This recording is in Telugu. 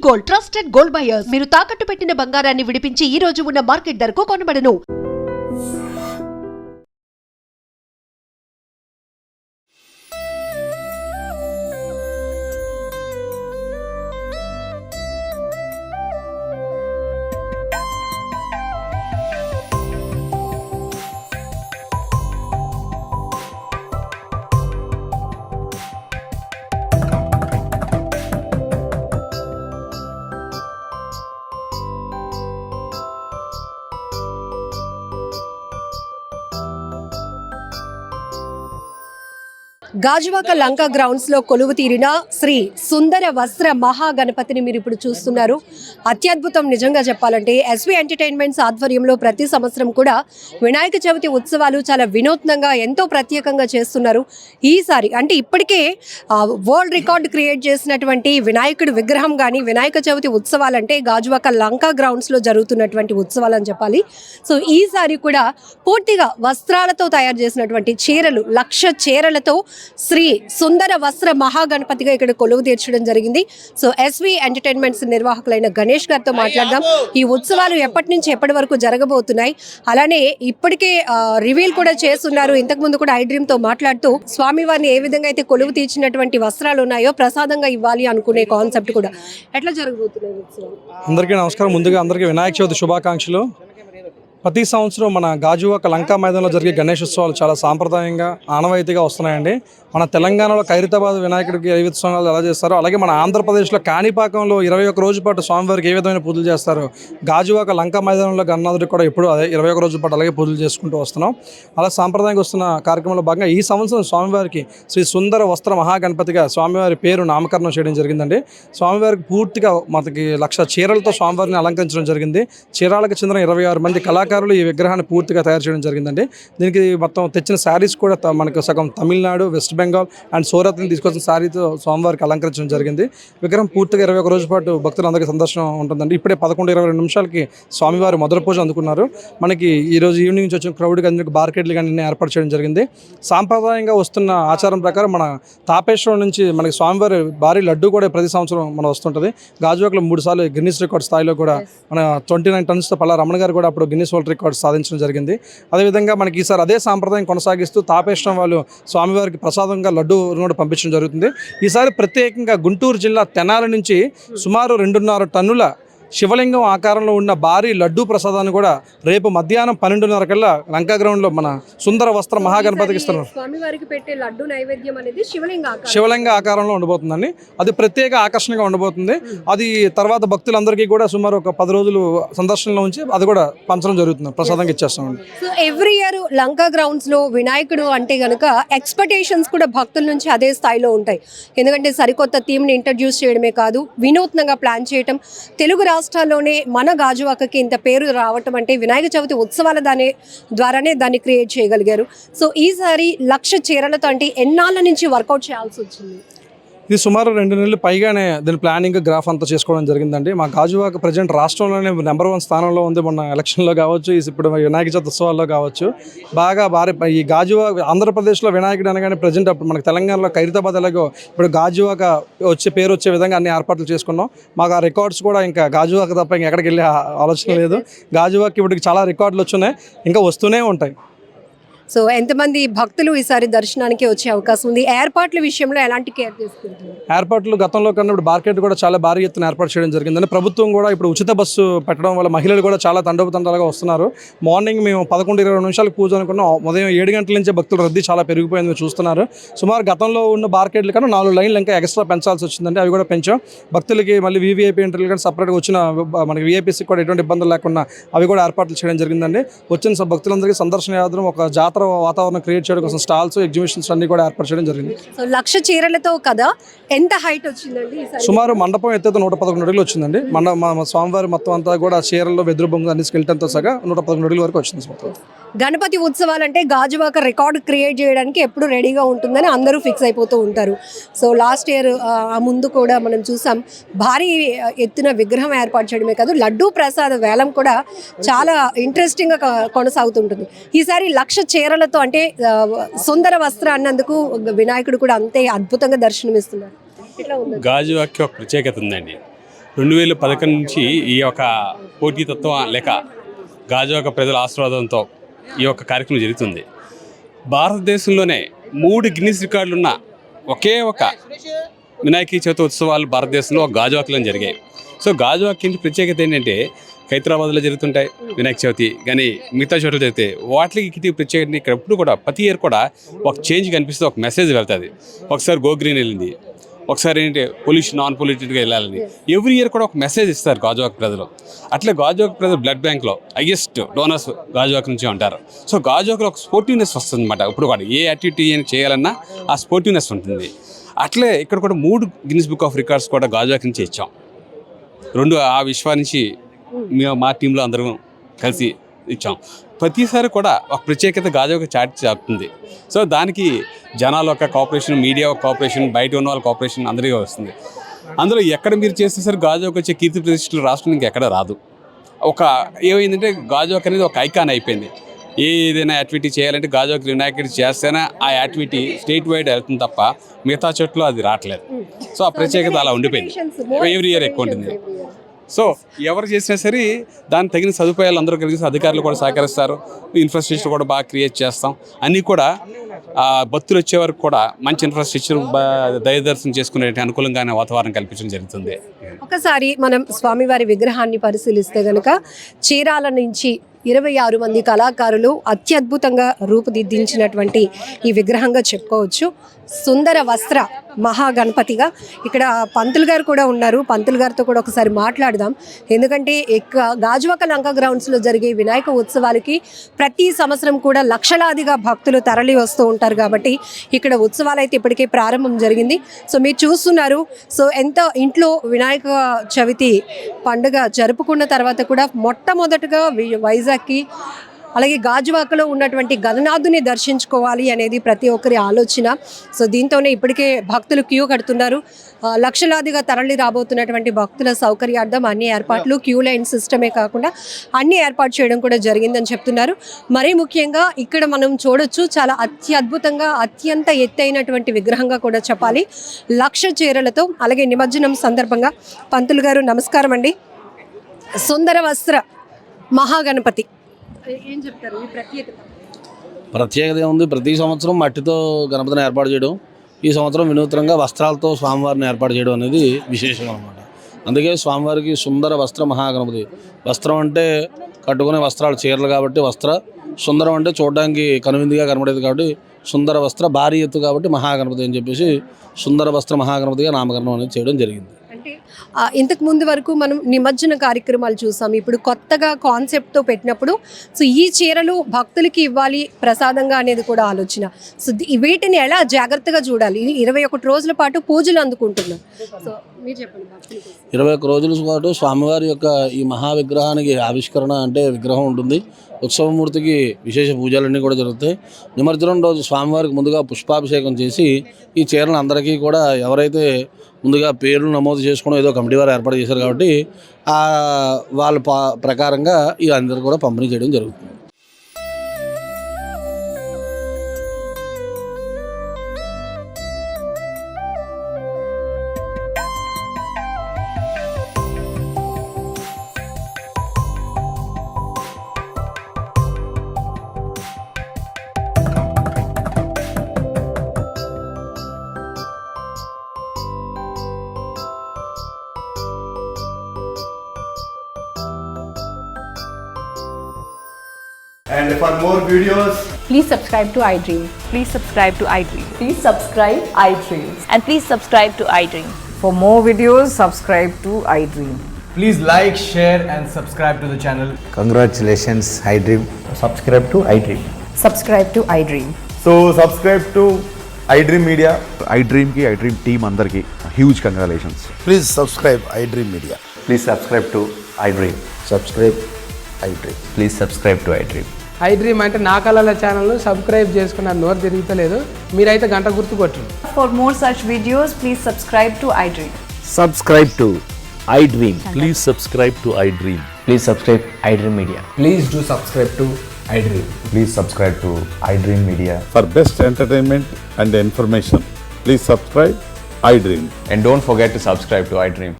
Gold, trusted gold buyers. మీరు తాకట్టు పెట్టిన బంగారాన్ని విడిపించి ఈ రోజు ఉన్న మార్కెట్ ధరకు కొనబడను. గాజువాక లంక గ్రౌండ్స్ లో కొలువు తీరిన శ్రీ సుందర వస్త్ర మహాగణపతిని మీరు ఇప్పుడు చూస్తున్నారు. అత్యద్భుతం నిజంగా చెప్పాలంటే. ఎస్వి ఎంటర్టైన్మెంట్స్ ఆధ్వర్యంలో ప్రతి సంవత్సరం కూడా వినాయక చవితి ఉత్సవాలు చాలా వినూత్నంగా ఎంతో ప్రత్యేకంగా చేస్తున్నారు. ఈసారి అంటే ఇప్పటికే వరల్డ్ రికార్డ్ క్రియేట్ చేసినటువంటి వినాయకుడి విగ్రహం కానీ వినాయక చవితి ఉత్సవాలంటే గాజువాక లంక గ్రౌండ్స్ లో జరుగుతున్నటువంటి ఉత్సవాలు అని చెప్పాలి. సో ఈసారి కూడా పూర్తిగా వస్త్రాలతో తయారు చేసినటువంటి చీరలు, 1,00,000 చీరలతో శ్రీ సుందర వస్త్ర మహాగణపతిగా ఇక్కడ కొలువు తీర్చడం జరిగింది. సో ఎస్వి ఎంటర్టైన్మెంట్స్ నిర్వాహకులైన గణేష్ గారితో మాట్లాడదాం. ఈ ఉత్సవాలు ఎప్పటి నుంచి ఎప్పటి వరకు జరగబోతున్నాయి, అలానే ఇప్పటికే రివీల్ కూడా చేస్తున్నారు. ఇంతకుముందు కూడా ఐ డ్రీమ్ తో మాట్లాడుతూ స్వామివారిని ఏ విధంగా అయితే కొలువు తీర్చినటువంటి వస్త్రాలు ఉన్నాయో ప్రసాదంగా ఇవ్వాలి అనుకునే కాన్సెప్ట్ కూడా ఎట్లా జరగబోతున్నాయి ఉత్సవాలు? అందరికీ నమస్కారం. ముందుగా అందరికీ వినాయక చవితి శుభాకాంక్షలు. ప్రతి సంవత్సరం మన గాజువాక లంకా మైదానంలో జరిగే గణేష్ ఉత్సవాలు చాలా సాంప్రదాయంగా ఆనవాయితీగా వస్తున్నాయండి. మన తెలంగాణలో ఖైరతాబాద్ వినాయకుడికి ఏ ఉత్సవాలు ఎలా చేస్తారో అలాగే మన ఆంధ్రప్రదేశ్లో కాణిపాకంలో 21 రోజుల పాటు స్వామివారికి ఏ విధమైన పూజలు చేస్తారో గాజువాక లంకా మైదానంలో గన్నాథుడికి కూడా ఇప్పుడు అదే 21 రోజుల పాటు అలాగే పూజలు చేసుకుంటూ వస్తున్నాం. అలా సాంప్రదాయంగా వస్తున్న కార్యక్రమంలో భాగంగా ఈ సంవత్సరం స్వామివారికి శ్రీ సుందర వస్త్ర మహాగణపతిగా స్వామివారి పేరు నామకరణం చేయడం జరిగిందండి. స్వామివారికి పూర్తిగా మనకి 1,00,000 చీరలతో స్వామివారిని అలంకరించడం జరిగింది. చీరాలకు చెందిన 26 మంది కళాకారులు ఈ విగ్రహాన్ని పూర్తిగా తయారు చేయడం జరిగిందండి. దీనికి మొత్తం తెచ్చిన శారీస్ కూడా మనకు సగం తమిళనాడు, వెస్ట్ బెంగాల్ అండ్ సూరత్ని తీసుకొచ్చిన శారీతో స్వామివారికి అలంకరించడం జరిగింది. విగ్రహం పూర్తిగా 21 రోజుల పాటు భక్తులందరికీ సందర్శనం ఉంటుందండి. ఇప్పుడే 11:22 నిమిషాలకి స్వామివారి మొదటి పూజ అందుకున్నారు. మనకి ఈరోజు ఈవినింగ్ నుంచి వచ్చిన క్రౌడ్కి అందరికీ బార్కెట్లు కానీ ఏర్పాటు చేయడం జరిగింది. సాంప్రదాయంగా వస్తున్న ఆచారం ప్రకారం మన తాపేశ్వరం నుంచి మనకి స్వామివారి భారీ లడ్డు కూడా ప్రతి సంవత్సరం మనం వస్తుంటుంది. గాజువాకలో 3 సార్లు గిన్నిస్ రికార్డ్ స్థాయిలో కూడా మన 29 టన్స్తో పల్లా రమణ గారు కూడా అప్పుడు గిన్నిస్ వరల్డ్ రికార్డ్ సాధించడం జరిగింది. అదేవిధంగా మనకి ఈసారి అదే సాంప్రదాయం కొనసాగిస్తూ తాపేశ్వరం వాళ్ళు స్వామివారికి ప్రసాదంగా లడ్డు కూడా పంపించడం జరుగుతుంది. ఈసారి ప్రత్యేకంగా గుంటూరు జిల్లా తెనాలి నుంచి సుమారు 2.5 టన్నుల శివలింగం ఆకారంలో ఉన్న భారీ లడ్డూ ప్రసాదాన్ని కూడా రేపు మధ్యాహ్నం 12:30 కల్లా లంకా గ్రౌండ్లో మన సుందర వస్త్ర మహాగణపతికి ఇస్తున్నారు. స్వామివారికి పెట్టే లడ్డు నైవేద్యం అనేది శివలింగ ఆకారంలో ఉండబోతుందండి. అది ప్రత్యేక ఆకర్షణగా ఉండబోతుంది. అది తర్వాత భక్తులందరికీ కూడా సుమారు ఒక 10 రోజులు సందర్శనలో ఉంచి అది కూడా పంచడం జరుగుతుంది, ప్రసాదంగా ఇచ్చేస్తామండి. So every year Lanka grounds లో వినాయకుడు అంటే కనుక ఎక్స్పెక్టేషన్స్ కూడా భక్తుల నుంచి అదే స్థాయిలో ఉంటాయి. ఎందుకంటే సరికొత్త థీమ్ని ఇంట్రడ్యూస్ చేయడమే కాదు, వినూత్నంగా ప్లాన్ చేయటం. తెలుగు రాష్ట్రాల్లోనే మన గాజువాకకి ఇంత పేరు రావటం అంటే వినాయక చవితి ఉత్సవాల ద్వారానే దాన్ని క్రియేట్ చేయగలిగారు. సో ఈసారి 1,00,000 చీరలతో అంటే ఎన్నాళ్ళ నుంచి వర్కౌట్ చేయాల్సి వచ్చింది? ఇది సుమారు 2 నెలలు పైగానే దీని ప్లానింగ్ గ్రాఫ్ అంతా చేసుకోవడం జరిగిందండి. మా గాజువాక ప్రజెంట్ రాష్ట్రంలోనే నెంబర్ 1 స్థానంలో ఉంది. మొన్న ఎలక్షన్లో కావచ్చు, ఇప్పుడు వినాయక చవితి ఉత్సవాల్లో కావచ్చు. బాగా భారీ ఈ గాజువాక ఆంధ్రప్రదేశ్లో వినాయకుడు అనగానే ప్రజెంట్ అప్పుడు మనకి తెలంగాణలో ఖైరతాబాద్ ఎలాగో ఇప్పుడు గాజువాక పేరు వచ్చే విధంగా అన్ని ఏర్పాట్లు చేసుకున్నాం. మాకు ఆ రికార్డ్స్ కూడా ఇంకా గాజువాక తప్ప ఇంకా ఎక్కడికి వెళ్ళే ఆలోచన లేదు. గాజువాక ఇప్పటికి చాలా రికార్డులు వచ్చున్నాయి, ఇంకా వస్తూనే ఉంటాయి. సో ఎంతమంది భక్తులు ఈసారి దర్శనానికి వచ్చే అవకాశం ఉంది? ఏర్పాట్ల విషయంలో ఎలాంటి కేర్ తీసుకుంటున్నారు? ఏర్పాట్లు గతంలో కన్నా ఇప్పుడు మార్కెట్ కూడా చాలా భారీ ఎత్తున ఏర్పాటు చేయడం జరిగిందని ప్రభుత్వం కూడా ఇప్పుడు ఉచిత బస్సు పెట్టడం వల్ల మహిళలు కూడా చాలా తండోపతండాలుగా వస్తున్నారు. మార్నింగ్ మేము 11:20 నిమిషాలకు పూజ అనుకున్నాం. ఉదయం 7 గంటల నుంచే భక్తుల రద్దీ చాలా పెరిగిపోయింది, మీరు చూస్తున్నారు. సుమారు గతంలో ఉన్న మార్కెట్లు కన్నా 4 లైన్లు ఇంకా ఎక్స్ట్రా పెంచాల్సి వచ్చిందండి. అవి కూడా పెంచాం. భక్తులకి మళ్ళీ వీవీఐపీ ఎంట్రీలు కానీ సపరేట్గా వచ్చిన మనకి వీఐపీసీకి కూడా ఎటువంటి ఇబ్బందులు లేకుండా అవి కూడా ఏర్పాట్లు చేయడం జరిగిందండి. వచ్చిన భక్తులందరికీ సందర్శన యాత్ర ఒక జాతర వాతావరణం క్రియేట్ చేయడం కోసం స్టాల్స్, ఎగ్జిబిషన్స్ అన్ని కూడా ఏర్పాటు చేయడం జరిగింది. సో 1,00,000 చీరలతో కదా ఎంత హైట్ వచ్చిందండి? సుమారు మండపం ఎత్తైతే 111 అడుగులు వచ్చిందండి. స్వామివారి మొత్తం అంతా కూడా చీరల్లో వెదురు బొంగు అన్ని స్కెల్టన్తో సగా 111 అడుగుల వరకు వచ్చింది. గణపతి ఉత్సవాలంటే గాజువాక రికార్డ్ క్రియేట్ చేయడానికి ఎప్పుడు రెడీగా ఉంటుందని అందరూ ఫిక్స్ అయిపోతూ ఉంటారు. సో లాస్ట్ ఇయర్ ఆ ముందు కూడా మనం చూసాం, భారీ ఎత్తున విగ్రహం ఏర్పాటు చేయడమే కాదు లడ్డూ ప్రసాద వేలం కూడా చాలా ఇంట్రెస్టింగ్గా కొనసాగుతుంటుంది. ఈసారి 1,00,000 చీరలతో అంటే సుందర వస్త్ర అన్నందుకు వినాయకుడు కూడా అంతే అద్భుతంగా దర్శనమిస్తున్నారు. గాజువాకకి ఒక ప్రత్యేకత ఉందండి. 2011 నుంచి ఈ యొక్క పోటీతత్వం లేక గాజువాక ప్రజల ఆశీర్వాదంతో ఈ యొక్క కార్యక్రమం జరుగుతుంది. భారతదేశంలోనే 3 గిన్నిస్ రికార్డులు ఉన్న ఒకే ఒక వినాయక చవితి ఉత్సవాలు భారతదేశంలో గాజువాకలో జరిగాయి. సో గాజువాక ఇంటి ప్రత్యేకత ఏంటంటే హైదరాబాద్లో జరుగుతుంటాయి వినాయక చవితి, కానీ మిగతా చోట్ల జరుగుతాయి. వాటికి ప్రత్యేకత ఇక్కడ ఎప్పుడు కూడా ప్రతి ఇయర్ కూడా ఒక చేంజ్ కనిపిస్తుంది, ఒక మెసేజ్ వెళ్తుంది. ఒకసారి గో గ్రీన్ వెళ్ళింది, ఒకసారి ఏంటంటే పొల్యూషన్ నాన్ పొల్యూటెడ్గా వెళ్ళాలని ఎవ్రీ ఇయర్ కూడా ఒక మెసేజ్ ఇస్తారు గాజువాక ప్రజలు. అట్లే గాజువాక ప్రజలు బ్లడ్ బ్యాంక్లో హైయెస్ట్ డోనర్స్ గాజువాక నుంచి ఉంటారు. సో గాజువాకలో ఒక స్పోర్టివ్నెస్ వస్తుంది అనమాట. ఇప్పుడు కూడా ఏ యాక్టివిటీ చేయాలన్నా ఆ స్పోర్టివ్నెస్ ఉంటుంది. అట్లే ఇక్కడ కూడా 3 గిన్నిస్ బుక్ ఆఫ్ రికార్డ్స్ కూడా గాజువాక నుంచి ఇచ్చాం. 2 ఆ విశ్వా నుంచి మేము మా టీంలో అందరం కలిసి ఇచ్చాం. ప్రతిసారి కూడా ఒక ప్రత్యేకత గాజువాక చాటి చాపుతుంది. సో దానికి జనాల యొక్క కోఆపరేషన్, మీడియా యొక్క కోఆపరేషన్, బయట ఉన్న వాళ్ళ కోఆపరేషన్ అందరికీ వస్తుంది. అందులో ఎక్కడ మీరు చేసేసరికి గాజువాక వచ్చే కీర్తి ప్రతిష్టలు రాష్ట్రం ఇంకెక్కడ రాదు. ఒక ఏమైందంటే గాజువాక అనేది ఒక ఐకాన్ అయిపోయింది. ఏదైనా యాక్టివిటీ చేయాలంటే గాజువాక వినాయకుడి చేస్తేనే ఆ యాక్టివిటీ స్టేట్ వైడ్ వెళ్తుంది తప్ప మిగతా చోట్ల అది రావట్లేదు. సో ఆ ప్రత్యేకత అలా ఉండిపోయింది. ఎవ్రీ ఇయర్ ఎక్కువ ఉంటుంది. సో ఎవరు చేసినా సరే దానికి తగిన సదుపాయాలు అందరూ కలిసి అధికారులు కూడా సహకరిస్తారు. ఇన్ఫ్రాస్ట్రక్చర్ కూడా బాగా క్రియేట్ చేస్తాం. అన్నీ కూడా భక్తులు వచ్చే వరకు కూడా మంచి ఇన్ఫ్రాస్ట్రక్చర్ దయదర్శనం చేసుకునే అనుకూలంగానే వాతావరణం కల్పించడం జరుగుతుంది. ఒకసారి మనం స్వామివారి విగ్రహాన్ని పరిశీలిస్తే గనుక చీరాల నుంచి 26 మంది కళాకారులు అత్యద్భుతంగా రూపుదిద్దించినటువంటి ఈ విగ్రహంగా చెప్పుకోవచ్చు. సుందర వస్త్ర మహాగణపతిగా ఇక్కడ పంతులు గారు కూడా ఉన్నారు. పంతులు గారితో కూడా ఒకసారి మాట్లాడదాం. ఎందుకంటే గాజువాక లంక గ్రౌండ్స్లో జరిగే వినాయక ఉత్సవాలకి ప్రతి సంవత్సరం కూడా లక్షలాదిగా భక్తులు తరలి వస్తూ ఉంటారు. కాబట్టి ఇక్కడ ఉత్సవాలు అయితే ఇప్పటికే ప్రారంభం జరిగింది. సో మీరు చూస్తున్నారు. సో ఇంట్లో వినాయక చవితి పండుగ జరుపుకున్న తర్వాత కూడా మొట్టమొదటగా వైజాగ్కి అలాగే గాజువాకలో ఉన్నటువంటి గణనాథుని దర్శించుకోవాలి అనేది ప్రతి ఒక్కరి ఆలోచన. సో దీంతోనే ఇప్పటికే భక్తులు క్యూ కడుతున్నారు. లక్షలాదిగా తరలి రాబోతున్నటువంటి భక్తుల సౌకర్యార్థం అన్ని ఏర్పాట్లు, క్యూ లైన్ సిస్టమే కాకుండా అన్ని ఏర్పాటు చేయడం కూడా జరిగిందని చెప్తున్నారు. మరీ ముఖ్యంగా ఇక్కడ మనం చూడొచ్చు, చాలా అత్యద్భుతంగా అత్యంత ఎత్తైనటువంటి విగ్రహంగా కూడా చెప్పాలి. 1,00,000 చీరలతో అలాగే నిమజ్జనం సందర్భంగా పంతులు గారు నమస్కారం అండి. సుందర వస్త్ర మహాగణపతి ఏం చెప్తారు? ఈ ప్రత్యేకత ఏముంది? ప్రతి సంవత్సరం మట్టితో గణపతిని ఏర్పాటు చేయడం, ఈ సంవత్సరం వినూత్నంగా వస్త్రాలతో స్వామివారిని ఏర్పాటు చేయడం అనేది విశేషం అన్నమాట. అందుకే స్వామివారికి సుందర వస్త్ర మహాగణపతి. వస్త్రం అంటే కట్టుకునే వస్త్రాలు చీరలు కాబట్టి వస్త్ర, సుందరం అంటే చూడడానికి కనువిందుగా కనబడేది కాబట్టి సుందర వస్త్ర, భారీ ఎత్తు కాబట్టి మహాగణపతి అని చెప్పేసి సుందర వస్త్ర మహాగణపతిగా నామకరణం అనేది చేయడం జరిగింది. అంటే ఇంతకు ముందు వరకు మనం నిమజ్జన కార్యక్రమాలు చూసాం. ఇప్పుడు కొత్తగా కాన్సెప్ట్తో పెట్టినప్పుడు సో ఈ చీరలు భక్తులకి ఇవ్వాలి ప్రసాదంగా అనేది కూడా ఆలోచన. సో వీటిని ఎలా జాగ్రత్తగా చూడాలి? 21 రోజుల పాటు పూజలు అందుకుంటున్నాం. సో మీరు చెప్పండి. 21 రోజుల పాటు స్వామివారి యొక్క ఈ మహా విగ్రహానికి ఆవిష్కరణ అంటే విగ్రహం ఉంటుంది. ఉత్సవమూర్తికి విశేష పూజలన్నీ కూడా జరుగుతాయి. నిమజ్జనం రోజు స్వామివారికి ముందుగా పుష్పాభిషేకం చేసి ఈ చీరలను అందరికీ కూడా ఎవరైతే ముందుగా పేర్లు నమోదు చేసుకోవడం ఏదో కమిటీ వారు ఏర్పాటు చేశారు కాబట్టి వాళ్ళ ప్రకారంగా ఈ అందరూ కూడా పంపిణీ చేయడం జరుగుతుంది. And for more videos, please subscribe to iDream. Please subscribe to iDream. Please subscribe iDream. And please subscribe to iDream. For more videos, subscribe to iDream. please like, share and subscribe to the channel. Congratulations, iDream. Subscribe to iDream. Subscribe to iDream. So subscribe to iDream Media. iDream ki iDream team andarki huge congratulations. Please subscribe iDream Media. Please subscribe to iDream. Subscribe iDream. Please subscribe to iDream. iDream అంటే నా కళల ఛానల్ సబ్స్క్రైబ్ చేసుకున్న నోరు తిరుగుతలేదు. మీరైతే గంట గుర్తు కొట్టండి. For more such videos, please subscribe to iDream. Subscribe to iDream. Please subscribe to iDream. Please subscribe iDream Media. Please do subscribe to iDream. Please subscribe to iDream Media. For best entertainment and information, please subscribe iDream. And don't forget to subscribe to iDream.